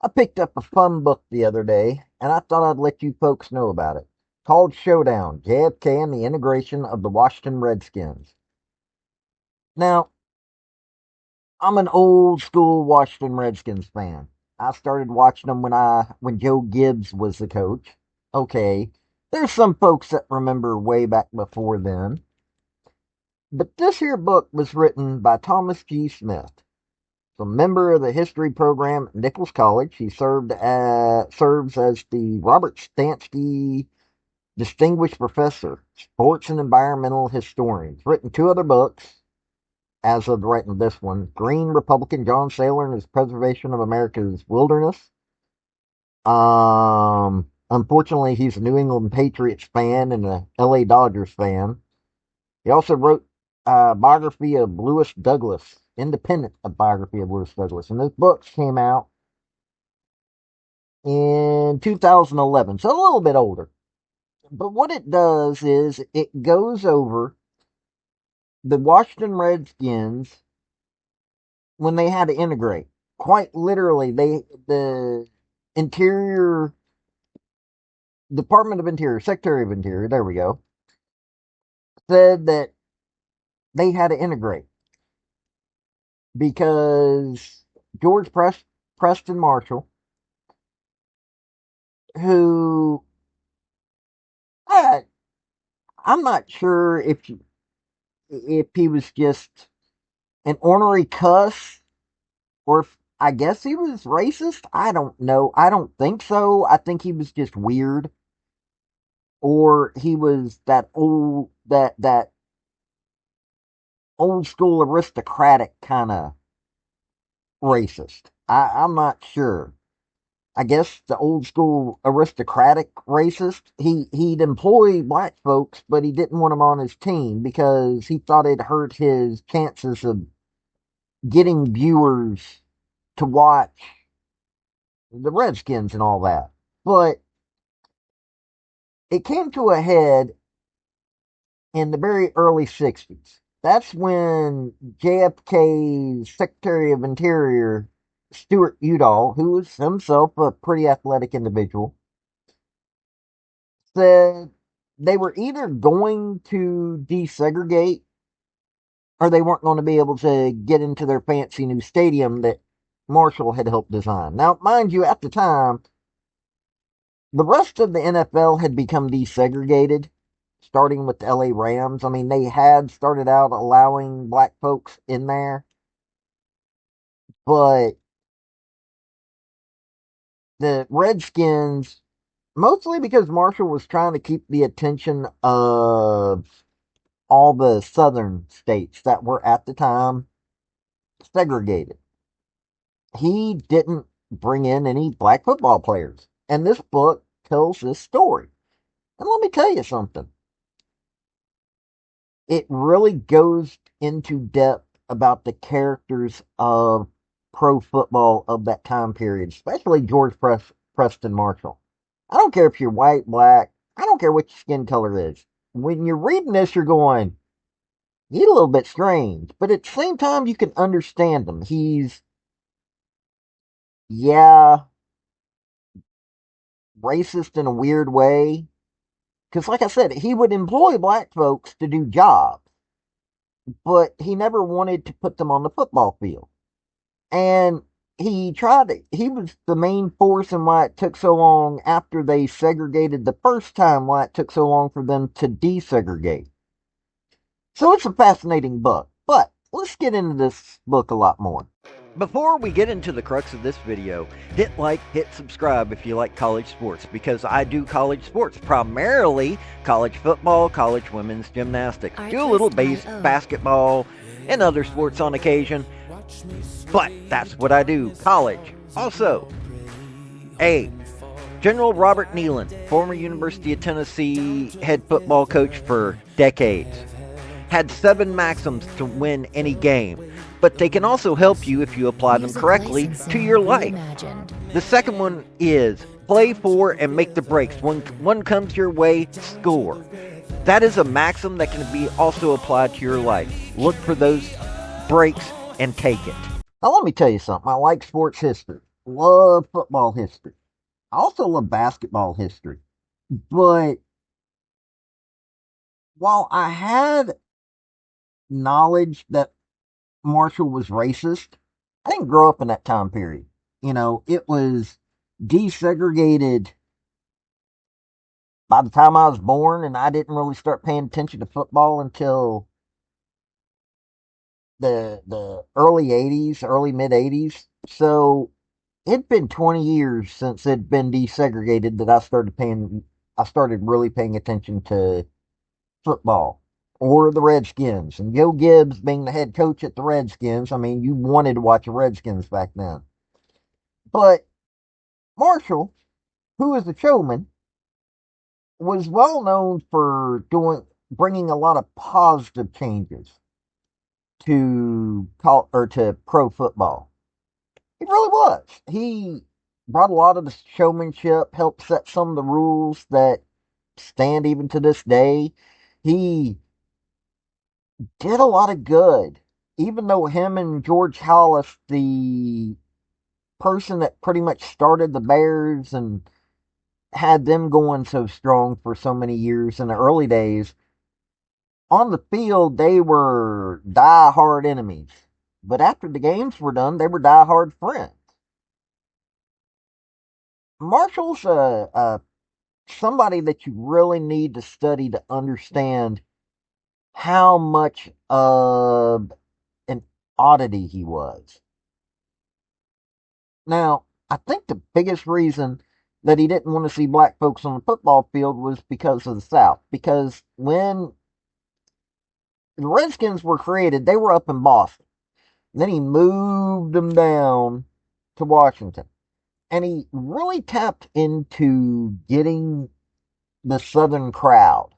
I picked up a fun book the other day, and I thought I'd let you folks know about it. It's called Showdown, JFK and the Integration of the Washington Redskins. Now, I'm an old school Washington Redskins fan. I started watching them when Joe Gibbs was the coach. Okay, there's some folks that remember way back before then. But this here book was written by Thomas G. Smith. A member of the history program at Nichols College. He serves as the Robert Stansky Distinguished Professor, Sports and Environmental Historian. He's written two other books as of writing this one. Green Republican John Saylor and his Preservation of America's Wilderness. Unfortunately, he's a New England Patriots fan and a LA Dodgers fan. He also wrote a biography of Lewis Douglas, independent of biography of Lewis Douglas. And those books came out in 2011, so a little bit older. But what it does is it goes over the Washington Redskins when they had to integrate. Quite literally, the Interior Department of Interior, Secretary of Interior, there we go, said that they had to integrate because Preston Marshall, who I'm not sure if he was just an ornery cuss or if I guess he was racist. I don't know. I don't think so. I think he was just weird, or he was that old school aristocratic kind of racist. I'm not sure. I guess the old school aristocratic racist. He'd employ black folks, but he didn't want them on his team because he thought it hurt his chances of getting viewers to watch the Redskins and all that. But it came to a head in the very early 60s. That's when JFK's Secretary of Interior, Stuart Udall, who was himself a pretty athletic individual, said they were either going to desegregate or they weren't going to be able to get into their fancy new stadium that Marshall had helped design. Now, mind you, at the time, the rest of the NFL had become desegregated, starting with the LA Rams. I mean, they had started out allowing black folks in there, but the Redskins, mostly because Marshall was trying to keep the attention of all the southern states that were at the time segregated. He didn't bring in any black football players. And this book tells this story. And let me tell you something. It really goes into depth about the characters of pro football of that time period, especially Preston Marshall. I don't care if you're white, black, I don't care what your skin color is. When you're reading this, you're going, he's a little bit strange, but at the same time, you can understand him. He's, yeah, racist in a weird way. Because, like I said, he would employ black folks to do jobs, but he never wanted to put them on the football field. And he was the main force in why it took so long after they segregated the first time, why it took so long for them to desegregate. So it's a fascinating book, but let's get into this book a lot more. Before we get into the crux of this video, hit like, hit subscribe if you like college sports, because I do college sports, primarily college football, college women's gymnastics, do a little basketball, and other sports on occasion, but that's what I do, college. Also, General Robert Neyland, former University of Tennessee head football coach for decades, had 7 maxims to win any game, but they can also help you if you apply them correctly to your life. The second one is play for and make the breaks. When one comes your way, score. That is a maxim that can be also applied to your life. Look for those breaks and take it. Now let me tell you something. I like sports history. love football history. I also love basketball history. But while I had knowledge that Marshall was racist, I didn't grow up in that time period. It was desegregated by the time I was born, and I didn't really start paying attention to football until the early '80s, early mid '80s. So it'd been 20 years since it'd been desegregated that I started really paying attention to football or the Redskins. And Joe Gibbs being the head coach at the Redskins, I mean, you wanted to watch the Redskins back then. But Marshall, who is a showman, was well known for bringing a lot of positive changes to pro football. He really was. He brought a lot of the showmanship, helped set some of the rules that stand even to this day. He did a lot of good. Even though him and George Hollis, the person that pretty much started the Bears and had them going so strong for so many years in the early days, on the field they were die-hard enemies. But after the games were done, they were die-hard friends. Marshall's somebody that you really need to study to understand how much of an oddity he was. Now, I think the biggest reason that he didn't want to see black folks on the football field was because of the South. Because when the Redskins were created, they were up in Boston. And then he moved them down to Washington. And he really tapped into getting the Southern crowd.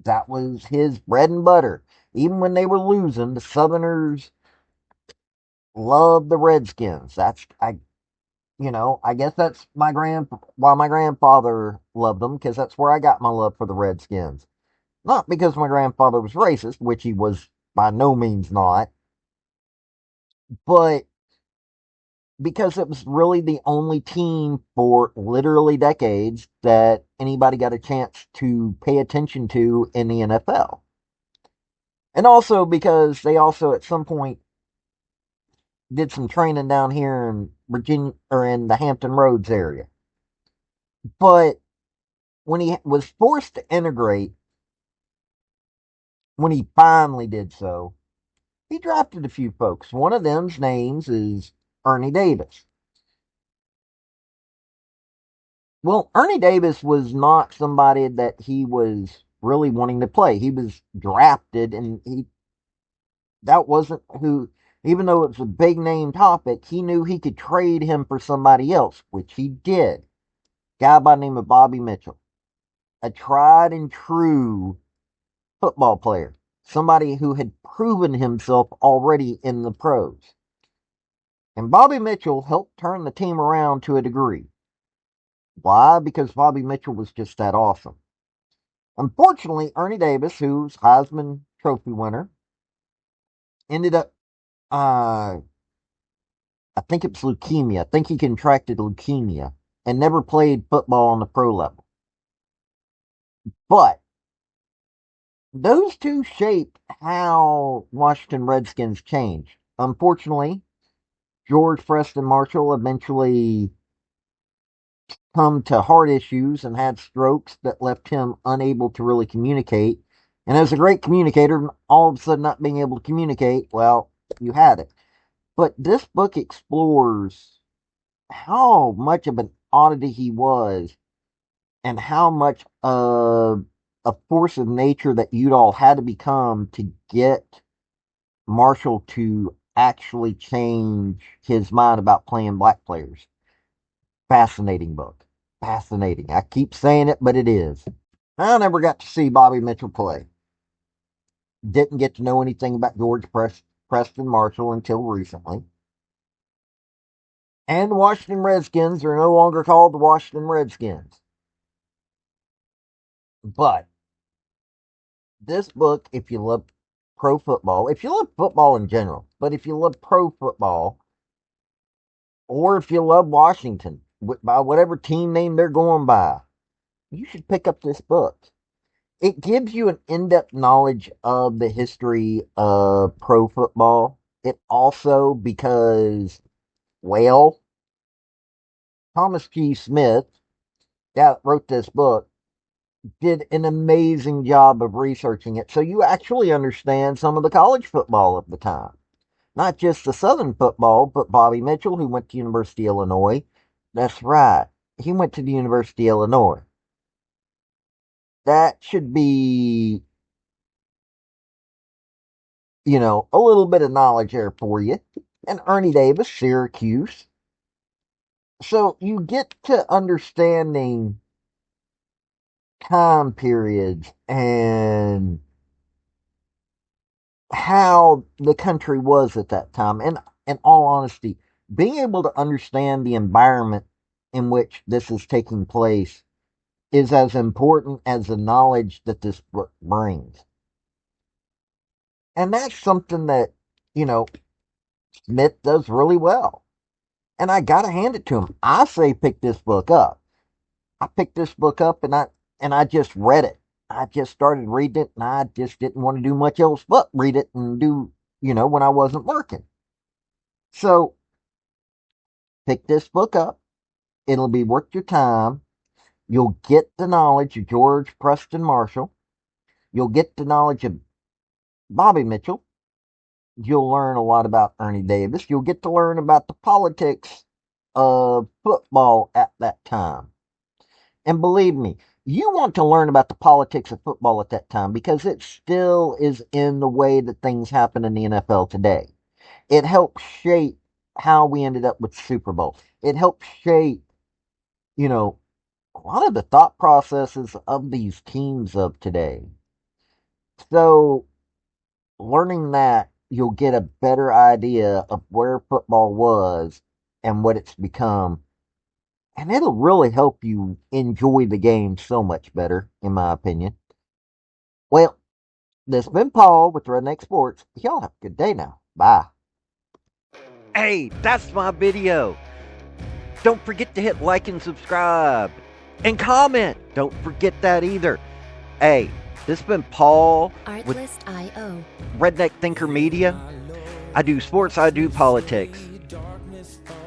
That was his bread and butter. Even when they were losing, the Southerners loved the Redskins. I guess that's why my grandfather loved them, because that's where I got my love for the Redskins. Not because my grandfather was racist, which he was by no means not, but because it was really the only team for literally decades that anybody got a chance to pay attention to in the NFL. And also because they also at some point did some training down here in Virginia or in the Hampton Roads area. But when he was forced to integrate, when he finally did so, he drafted a few folks. One of them's names is Ernie Davis. Well, Ernie Davis was not somebody that he was really wanting to play. He was drafted, and that wasn't who. Even though it was a big name topic, he knew he could trade him for somebody else, which he did. A guy by the name of Bobby Mitchell, a tried and true football player, somebody who had proven himself already in the pros. And Bobby Mitchell helped turn the team around to a degree. Why? Because Bobby Mitchell was just that awesome. Unfortunately, Ernie Davis, who's Heisman Trophy winner, ended up, I think it was leukemia. I think he contracted leukemia and never played football on the pro level. But those two shaped how Washington Redskins changed. Unfortunately, George Preston Marshall eventually come to heart issues and had strokes that left him unable to really communicate. And as a great communicator, all of a sudden not being able to communicate, well, you had it. But this book explores how much of an oddity he was and how much of a force of nature that Udall had to become to get Marshall to actually change his mind about playing black players. Fascinating book. Fascinating. I keep saying it, but it is. I never got to see Bobby Mitchell play. Didn't get to know anything about Preston Marshall until recently. And the Washington Redskins are no longer called the Washington Redskins. But this book, if you love pro football, if you love football in general, but if you love pro football, or if you love Washington, by whatever team name they're going by, you should pick up this book. It gives you an in-depth knowledge of the history of pro football. It also, because, well, Thomas G. Smith, that wrote this book, did an amazing job of researching it. So you actually understand some of the college football of the time. Not just the Southern football, but Bobby Mitchell, who went to University of Illinois. That's right. He went to the University of Illinois. That should be, a little bit of knowledge there for you. And Ernie Davis, Syracuse. So you get to understanding time periods and how the country was at that time. And in all honesty, being able to understand the environment in which this is taking place is as important as the knowledge that this book brings. And that's something that, you know, Smith does really well. And I gotta hand it to him. I say pick this book up. I picked this book up and I just read it. I just started reading it and I just didn't want to do much else but read it and do, when I wasn't working. So pick this book up. It'll be worth your time. You'll get the knowledge of George Preston Marshall. You'll get the knowledge of Bobby Mitchell. You'll learn a lot about Ernie Davis. You'll get to learn about the politics of football at that time. And believe me, you want to learn about the politics of football at that time because it still is in the way that things happen in the NFL today. It helped shape how we ended up with the Super Bowl. It helped shape, a lot of the thought processes of these teams of today. So, learning that, you'll get a better idea of where football was and what it's become. And it'll really help you enjoy the game so much better, in my opinion. Well, this has been Paul with Redneck Sports. Y'all have a good day now. Bye. Hey, that's my video. Don't forget to hit like and subscribe. And comment. Don't forget that either. Hey, this has been Paul with Artlist.io. Redneck Thinker Media. I do sports, I do politics.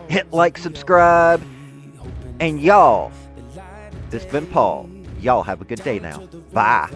Hit like, subscribe. And y'all, this has been Paul. Y'all have a good day now. Bye.